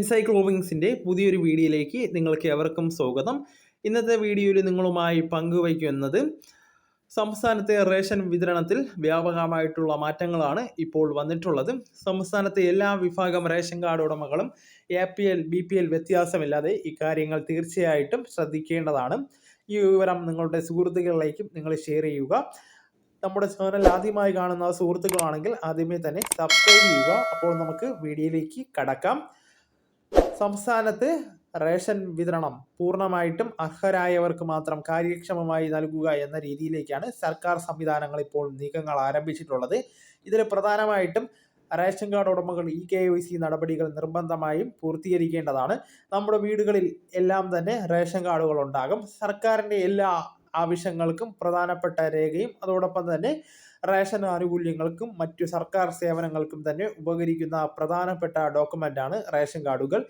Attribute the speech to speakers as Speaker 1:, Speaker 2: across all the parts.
Speaker 1: എൻസൈക്ലോവിങ്സിൻ്റെ പുതിയൊരു വീഡിയോയിലേക്ക് നിങ്ങൾക്ക് എവർക്കും സ്വാഗതം. ഇന്നത്തെ വീഡിയോയിൽ നിങ്ങളുമായി പങ്കുവയ്ക്കുന്നത് സംസ്ഥാനത്തെ റേഷൻ വിതരണത്തിൽ വ്യാപകമായിട്ടുള്ള മാറ്റങ്ങളാണ് ഇപ്പോൾ വന്നിട്ടുള്ളത്. സംസ്ഥാനത്തെ എല്ലാ വിഭാഗം റേഷൻ കാർഡ് ഉടമകളും APL BPL വ്യത്യാസമില്ലാതെ ഇക്കാര്യങ്ങൾ തീർച്ചയായിട്ടും ശ്രദ്ധിക്കേണ്ടതാണ്. ഈ വിവരം നിങ്ങളുടെ സുഹൃത്തുക്കളിലേക്കും നിങ്ങൾ ഷെയർ ചെയ്യുക. നമ്മുടെ ചാനൽ ആദ്യമായി കാണുന്ന സുഹൃത്തുക്കളാണെങ്കിൽ ആദ്യമേ തന്നെ സബ്സ്ക്രൈബ് ചെയ്യുക. അപ്പോൾ നമുക്ക് വീഡിയോയിലേക്ക് കടക്കാം. സംസ്ഥാനത്ത് റേഷൻ വിതരണം പൂർണ്ണമായിട്ടും അർഹരായവർക്ക് മാത്രം കാര്യക്ഷമമായി നൽകുക എന്ന രീതിയിലേക്കാണ് സർക്കാർ സംവിധാനങ്ങൾ ഇപ്പോൾ നീക്കങ്ങൾ ആരംഭിച്ചിട്ടുള്ളത്. ഇതിൽ പ്രധാനമായിട്ടും റേഷൻ കാർഡ് ഉടമകൾ KYC നടപടികൾ നിർബന്ധമായും പൂർത്തീകരിക്കേണ്ടതാണ്. നമ്മുടെ വീടുകളിൽ എല്ലാം തന്നെ റേഷൻ കാർഡുകൾ ഉണ്ടാകും. സർക്കാരിൻ്റെ എല്ലാ ആവശ്യങ്ങൾക്കും പ്രധാനപ്പെട്ട രേഖയും അതോടൊപ്പം തന്നെ റേഷൻ ആനുകൂല്യങ്ങൾക്കും മറ്റു സർക്കാർ സേവനങ്ങൾക്കും തന്നെ ഉപകരിക്കുന്ന പ്രധാനപ്പെട്ട ഡോക്യുമെൻ്റാണ് റേഷൻ കാർഡുകൾ.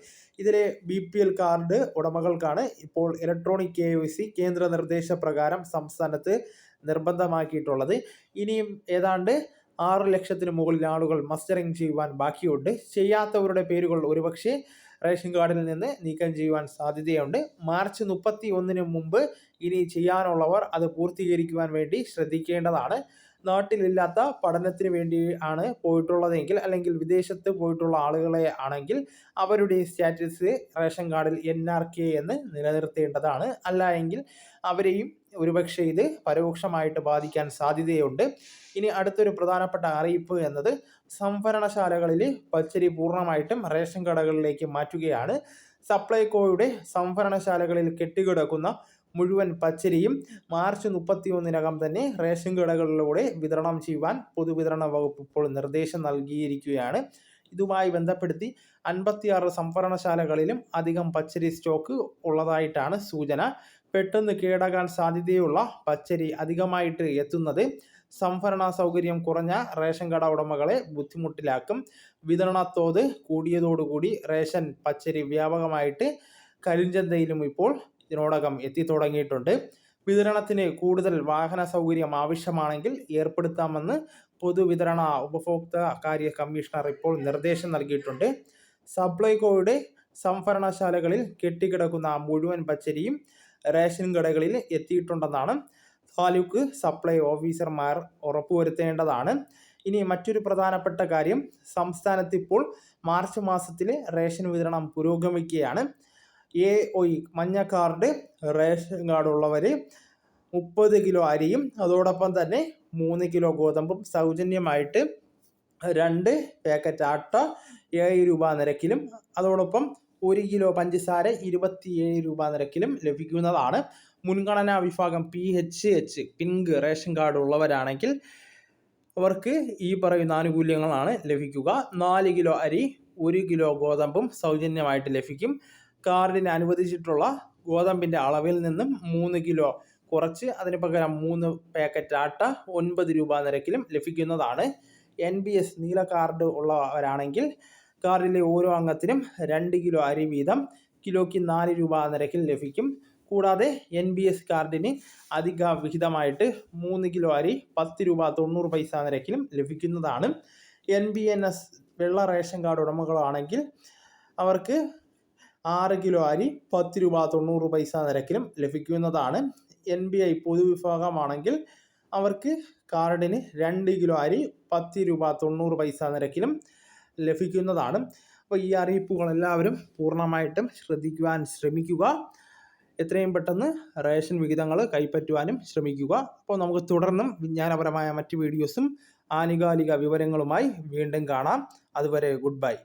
Speaker 1: ഇതിലെ BPL കാർഡ് ഉടമകൾക്കാണ് ഇപ്പോൾ ഇലക്ട്രോണിക് KYC കേന്ദ്ര നിർദ്ദേശപ്രകാരം സംസ്ഥാനത്ത് നിർബന്ധമാക്കിയിട്ടുള്ളത്. ഇനിയും ഏതാണ്ട് 6 ലക്ഷത്തിന് മുകളിൽ ആളുകൾ മസ്റ്ററിംഗ് ചെയ്യുവാൻ ബാക്കിയുണ്ട്. ചെയ്യാത്തവരുടെ പേരുകൾ ഒരുപക്ഷെ റേഷൻ കാർഡിൽ നിന്ന് നീക്കം ചെയ്യുവാൻ സാധ്യതയുണ്ട്. മാർച്ച് 31 മുമ്പ് ഇനി ചെയ്യാനുള്ളവർ അത് പൂർത്തീകരിക്കുവാൻ വേണ്ടി ശ്രദ്ധിക്കേണ്ടതാണ്. നാട്ടിലില്ലാത്ത പഠനത്തിന് വേണ്ടി ആണ് പോയിട്ടുള്ളതെങ്കിൽ അല്ലെങ്കിൽ വിദേശത്ത് പോയിട്ടുള്ള ആളുകളെ ആണെങ്കിൽ അവരുടെ സ്റ്റാറ്റസ് റേഷൻ കാർഡിൽ NRK എന്ന് നിലനിർത്തേണ്ടതാണ്. അല്ല എങ്കിൽ അവരെയും ഒരുപക്ഷെ ഇത് പരോക്ഷമായിട്ട് ബാധിക്കാൻ സാധ്യതയുണ്ട്. ഇനി അടുത്തൊരു പ്രധാനപ്പെട്ട അറിയിപ്പ് എന്നത് സംഭരണശാലകളിൽ പച്ചരി പൂർണ്ണമായിട്ടും റേഷൻ കടകളിലേക്ക് മാറ്റുകയാണ്. സപ്ലൈകോയുടെ സംഭരണശാലകളിൽ കെട്ടിക്കിടക്കുന്ന മുഴുവൻ പച്ചരിയും മാർച്ച് 31 തന്നെ റേഷൻ കടകളിലൂടെ വിതരണം ചെയ്യുവാൻ പൊതുവിതരണ വകുപ്പ് ഇപ്പോൾ നിർദ്ദേശം നൽകിയിരിക്കുകയാണ്. ഇതുമായി ബന്ധപ്പെടുത്തി 56 സംഭരണശാലകളിലും അധികം പച്ചരി സ്റ്റോക്ക് ഉള്ളതായിട്ടാണ് സൂചന. പെട്ടെന്ന് കേടാകാൻ സാധ്യതയുള്ള പച്ചരി അധികമായിട്ട് എത്തുന്നത് സംഭരണ സൗകര്യം കുറഞ്ഞ റേഷൻ കട ഉടമകളെ ബുദ്ധിമുട്ടിലാക്കും. വിതരണത്തോത് കൂടിയതോടുകൂടി റേഷൻ പച്ചരി വ്യാപകമായിട്ട് കരിഞ്ചന്തയിലും ഇപ്പോൾ ഇതിനോടകം എത്തിത്തുടങ്ങിയിട്ടുണ്ട്. വിതരണത്തിന് കൂടുതൽ വാഹന സൗകര്യം ആവശ്യമാണെങ്കിൽ ഏർപ്പെടുത്താമെന്ന് പൊതുവിതരണ ഉപഭോക്തൃ കാര്യ കമ്മീഷണർ ഇപ്പോൾ നിർദ്ദേശം നൽകിയിട്ടുണ്ട്. സപ്ലൈകോയുടെ സംഭരണശാലകളിൽ കെട്ടിക്കിടക്കുന്ന മുഴുവൻ പച്ചരിയും റേഷൻ കടകളിൽ എത്തിയിട്ടുണ്ടെന്നാണ് താലൂക്ക് സപ്ലൈ ഓഫീസർമാർ ഉറപ്പുവരുത്തേണ്ടതാണ്. ഇനി മറ്റൊരു പ്രധാനപ്പെട്ട കാര്യം, സംസ്ഥാനത്ത് ഇപ്പോൾ മാർച്ച് മാസത്തിൽ റേഷൻ വിതരണം പുരോഗമിക്കുകയാണ്. AOE മഞ്ഞ കാർഡ് റേഷൻ കാർഡ് ഉള്ളവർ 30 കിലോ അരിയും അതോടൊപ്പം തന്നെ 3 കിലോ ഗോതമ്പും സൗജന്യമായിട്ട് 2 പാക്കറ്റ് ആട്ട 7 രൂപ നിരക്കിലും അതോടൊപ്പം 1 കിലോ പഞ്ചസാര 27 രൂപ നിരക്കിലും ലഭിക്കുന്നതാണ്. മുൻഗണനാ വിഭാഗം PHH പിങ്ക് റേഷൻ കാർഡ് ഉള്ളവരാണെങ്കിൽ അവർക്ക് ഈ പറയുന്ന ആനുകൂല്യങ്ങളാണ് ലഭിക്കുക. 4 കിലോ അരി 1 കിലോ ഗോതമ്പും സൗജന്യമായിട്ട് ലഭിക്കും. കാർഡിന് അനുവദിച്ചിട്ടുള്ള ഗോതമ്പിൻ്റെ അളവിൽ നിന്നും 3 കിലോ കുറച്ച് അതിന് പകരം 3 പാക്കറ്റ് ആട്ട 9 രൂപ നിരക്കിലും ലഭിക്കുന്നതാണ്. NBS നീല കാർഡ് ഉള്ളവരാണെങ്കിൽ കാർഡിലെ ഓരോ അംഗത്തിനും 2 കിലോ അരി വീതം കിലോയ്ക്ക് 4 രൂപ നിരക്കിൽ ലഭിക്കും. കൂടാതെ NBS കാർഡിന് അധിക വിഹിതമായിട്ട് 3 കിലോ അരി 10 രൂപ 90 പൈസ നിരക്കിലും ലഭിക്കുന്നതാണ്. NBNS വെള്ള റേഷൻ കാർഡ് ഉടമകളാണെങ്കിൽ അവർക്ക് 6 കിലോ അരി 10 രൂപ 90 പൈസ നിരക്കിലും ലഭിക്കുന്നതാണ്. NBI പൊതുവിഭാഗമാണെങ്കിൽ അവർക്ക് കാർഡിന് 2 കിലോ അരി 10 രൂപ 90 പൈസ നിരക്കിലും ലഭിക്കുന്നതാണ്. അപ്പോൾ ഈ അറിയിപ്പുകൾ എല്ലാവരും പൂർണ്ണമായിട്ടും ശ്രദ്ധിക്കുവാൻ ശ്രമിക്കുക. എത്രയും പെട്ടെന്ന് റേഷൻ വിഹിതങ്ങൾ കൈപ്പറ്റുവാനും ശ്രമിക്കുക. അപ്പോൾ നമുക്ക് തുടർന്നും വിജ്ഞാനപരമായ മറ്റ് വീഡിയോസും ആനുകാലിക വിവരങ്ങളുമായി വീണ്ടും കാണാം. അതുവരെ ഗുഡ് ബൈ.